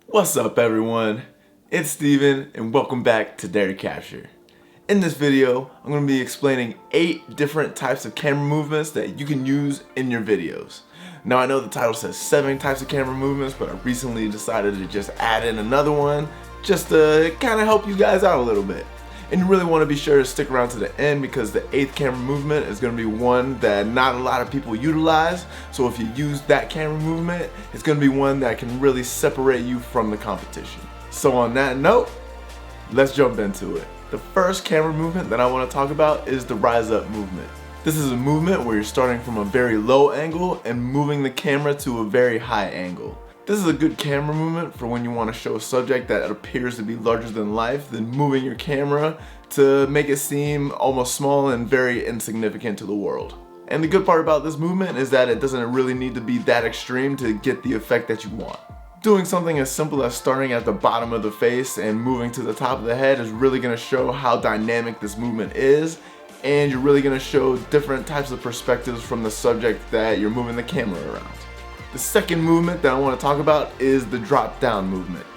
What's up everyone? It's Steven and welcome back to DareToCapture. In this video, I'm going to be explaining 8 different types of camera movements that you can use in your videos. Now I know the title says 7 types of camera movements, but I recently decided to just add in another one just to kind of help you guys out a little bit. And you really want to be sure to stick around to the end because the 8th camera movement is going to be one that not a lot of people utilize. So if you use that camera movement, it's going to be one that can really separate you from the competition. So on that note, let's jump into it. The first camera movement that I want to talk about is the rise up movement. This is a movement where you're starting from a very low angle and moving the camera to a very high angle. This is a good camera movement for when you want to show a subject that appears to be larger than life, then moving your camera to make it seem almost small and very insignificant to the world. And the good part about this movement is that it doesn't really need to be that extreme to get the effect that you want. Doing something as simple as starting at the bottom of the face and moving to the top of the head is really going to show how dynamic this movement is, and you're really going to show different types of perspectives from the subject that you're moving the camera around. The second movement that I want to talk about is the drop down movement.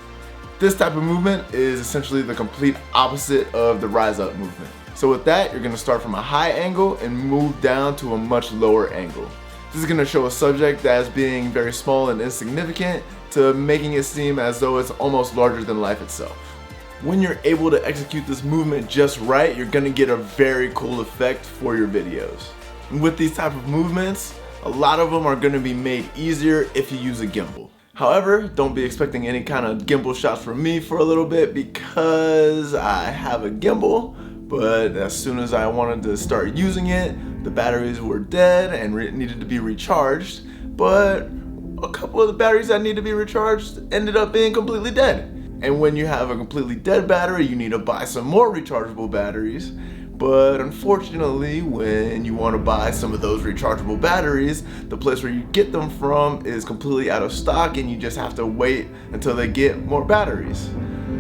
This type of movement is essentially the complete opposite of the rise up movement. So with that, you're going to start from a high angle and move down to a much lower angle. This is going to show a subject as being very small and insignificant to making it seem as though it's almost larger than life itself. When you're able to execute this movement just right, you're going to get a very cool effect for your videos. And with these type of movements, a lot of them are going to be made easier if you use a gimbal. However, don't be expecting any kind of gimbal shots from me for a little bit because I have a gimbal, but as soon as I wanted to start using it, the batteries were dead and needed to be recharged, but a couple of the batteries that need to be recharged ended up being completely dead. And when you have a completely dead battery, you need to buy some more rechargeable batteries. But unfortunately, when you want to buy some of those rechargeable batteries, the place where you get them from is completely out of stock and you just have to wait until they get more batteries.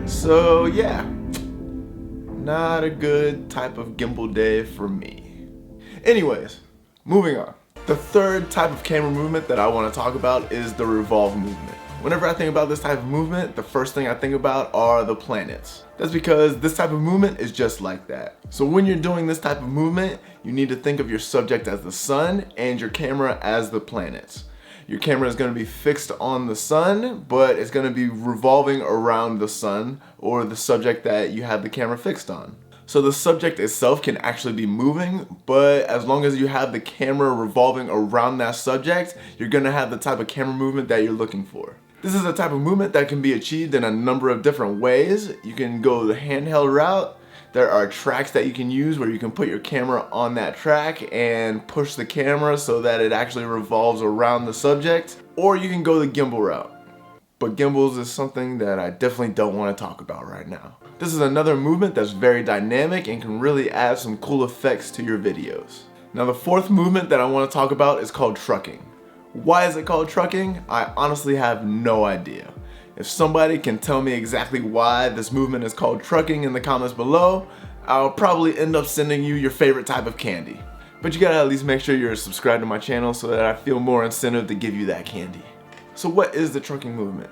So yeah, not a good type of gimbal day for me. Anyways, moving on. The third type of camera movement that I want to talk about is the Revolve Movement. Whenever I think about this type of movement, the first thing I think about are the planets. That's because this type of movement is just like that. So when you're doing this type of movement, you need to think of your subject as the sun and your camera as the planets. Your camera is going to be fixed on the sun, but it's going to be revolving around the sun or the subject that you have the camera fixed on. So the subject itself can actually be moving, but as long as you have the camera revolving around that subject, you're going to have the type of camera movement that you're looking for. This is a type of movement that can be achieved in a number of different ways. You can go the handheld route. There are tracks that you can use where you can put your camera on that track and push the camera so that it actually revolves around the subject. Or you can go the gimbal route. But gimbals is something that I definitely don't want to talk about right now. This is another movement that's very dynamic and can really add some cool effects to your videos. Now the fourth movement that I want to talk about is called trucking. Why is it called trucking? I honestly have no idea. If somebody can tell me exactly why this movement is called trucking in the comments below, I'll probably end up sending you your favorite type of candy. But you gotta at least make sure you're subscribed to my channel so that I feel more incentive to give you that candy. So what is the trucking movement?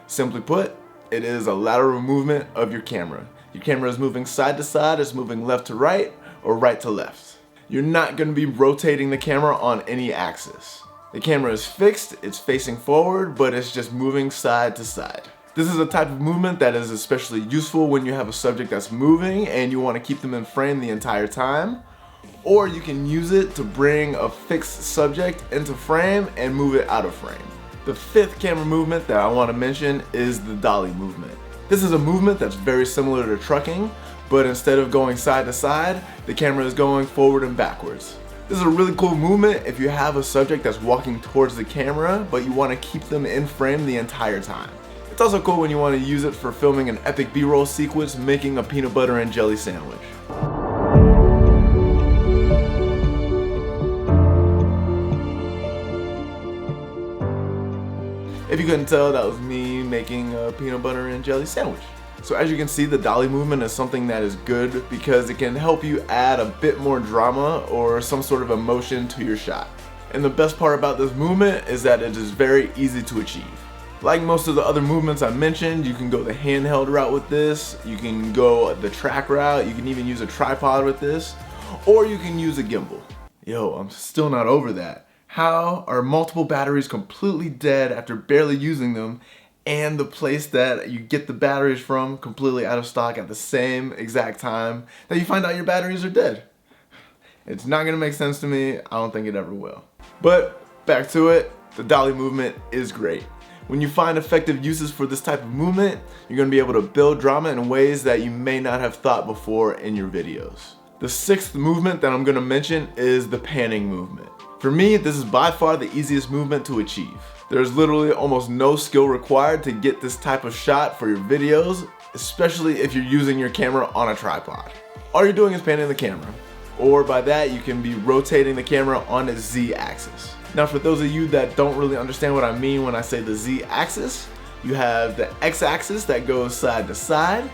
Simply put, it is a lateral movement of your camera. Your camera is moving side to side, it's moving left to right, or right to left. You're not gonna be rotating the camera on any axis. The camera is fixed, it's facing forward, but it's just moving side to side. This is a type of movement that is especially useful when you have a subject that's moving and you want to keep them in frame the entire time. Or you can use it to bring a fixed subject into frame and move it out of frame. The fifth camera movement that I want to mention is the Dolly Movement. This is a movement that's very similar to trucking, but instead of going side to side, the camera is going forward and backwards. This is a really cool movement if you have a subject that's walking towards the camera, but you want to keep them in frame the entire time. It's also cool when you want to use it for filming an epic B-roll sequence making a peanut butter and jelly sandwich. If you couldn't tell, that was me making a peanut butter and jelly sandwich. So as you can see, the Dolly movement is something that is good because it can help you add a bit more drama or some sort of emotion to your shot. And the best part about this movement is that it is very easy to achieve. Like most of the other movements I mentioned, you can go the handheld route with this, you can go the track route, you can even use a tripod with this, or you can use a gimbal. Yo, I'm still not over that. How are multiple batteries completely dead after barely using them, and the place that you get the batteries from completely out of stock at the same exact time that you find out your batteries are dead? It's not gonna make sense to me. I don't think it ever will. But back to it, the Dolly movement is great. When you find effective uses for this type of movement, you're gonna be able to build drama in ways that you may not have thought before in your videos. The sixth movement that I'm gonna mention is the panning movement. For me, this is by far the easiest movement to achieve. There's literally almost no skill required to get this type of shot for your videos, especially if you're using your camera on a tripod. All you're doing is panning the camera, or by that you can be rotating the camera on its Z-axis. Now for those of you that don't really understand what I mean when I say the Z-axis, you have the X-axis that goes side to side,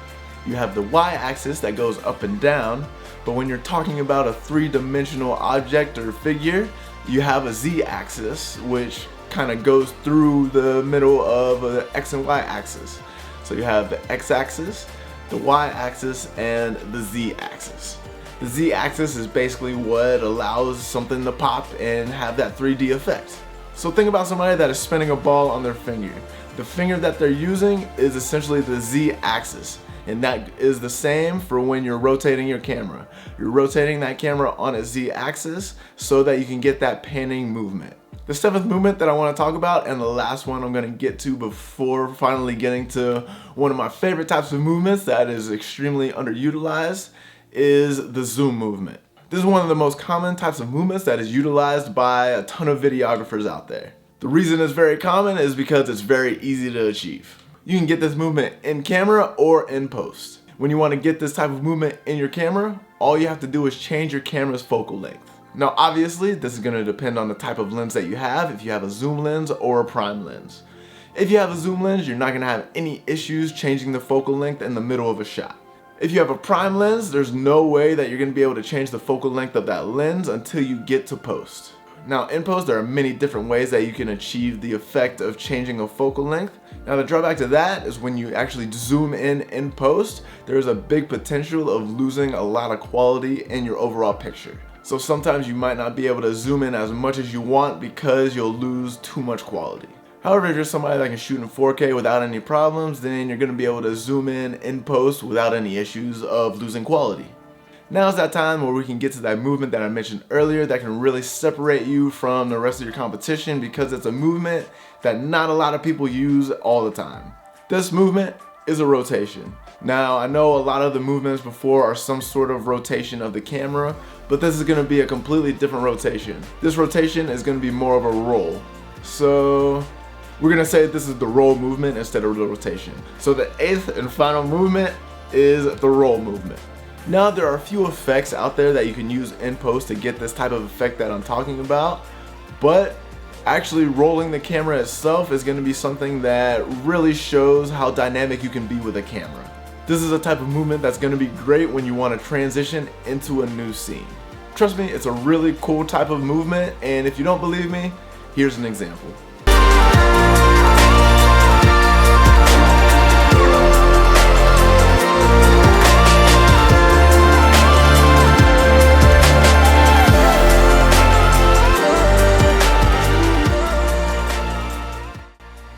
you have the Y-axis that goes up and down, but when you're talking about a three-dimensional object or figure, you have a Z-axis which kind of goes through the middle of the X and Y axis. So you have the X-axis, the Y-axis, and the Z-axis. The Z-axis is basically what allows something to pop and have that 3D effect. So think about somebody that is spinning a ball on their finger. The finger that they're using is essentially the Z-axis, and that is the same for when you're rotating your camera. You're rotating that camera on a Z-axis so that you can get that panning movement. The seventh movement that I want to talk about, and the last one I'm going to get to before finally getting to one of my favorite types of movements that is extremely underutilized, is the zoom movement. This is one of the most common types of movements that is utilized by a ton of videographers out there. The reason it's very common is because it's very easy to achieve. You can get this movement in camera or in post. When you want to get this type of movement in your camera, all you have to do is change your camera's focal length. Now obviously this is going to depend on the type of lens that you have, if you have a zoom lens or a prime lens. If you have a zoom lens, you're not going to have any issues changing the focal length in the middle of a shot. If you have a prime lens, there's no way that you're going to be able to change the focal length of that lens until you get to post. Now in post there are many different ways that you can achieve the effect of changing a focal length. Now the drawback to that is when you actually zoom in post, there's a big potential of losing a lot of quality in your overall picture. So sometimes you might not be able to zoom in as much as you want because you'll lose too much quality. However, if you're somebody that can shoot in 4K without any problems, then you're going to be able to zoom in post without any issues of losing quality. Now's that time where we can get to that movement that I mentioned earlier that can really separate you from the rest of your competition because it's a movement that not a lot of people use all the time. This movement is a rotation. Now I know a lot of the movements before are some sort of rotation of the camera, but this is going to be a completely different rotation. This rotation is going to be more of a roll. So we're going to say this is the roll movement instead of the rotation. So the eighth and final movement is the roll movement. Now there are a few effects out there that you can use in post to get this type of effect that I'm talking about, but actually rolling the camera itself is going to be something that really shows how dynamic you can be with a camera. This is a type of movement that's going to be great when you want to transition into a new scene. Trust me, it's a really cool type of movement, and if you don't believe me, here's an example.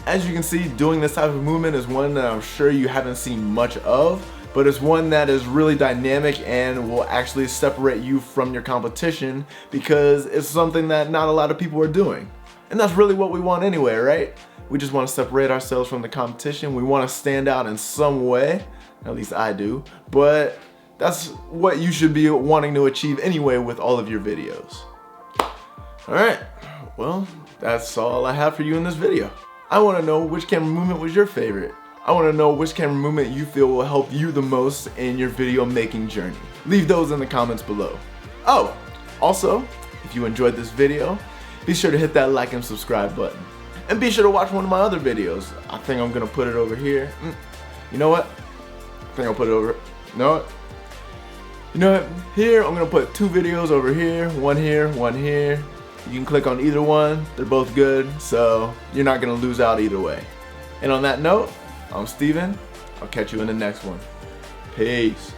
As you can see, doing this type of movement is one that I'm sure you haven't seen much of, but it's one that is really dynamic and will actually separate you from your competition because it's something that not a lot of people are doing. And that's really what we want anyway, right? We just want to separate ourselves from the competition. We want to stand out in some way, at least I do, but that's what you should be wanting to achieve anyway with all of your videos. Alright, well, that's all I have for you in this video. I want to know which camera movement was your favorite. I want to know which camera movement you feel will help you the most in your video making journey. Leave those in the comments below. Oh, also, if you enjoyed this video, be sure to hit that like and subscribe button. And be sure to watch one of my other videos. I think I'm going to put it over here. You know what? I think I'll put it over. No. You know what? Here, I'm going to put two videos over here. One here, one here. You can click on either one. They're both good, so you're not going to lose out either way. And on that note, I'm Steven. I'll catch you in the next one. Peace.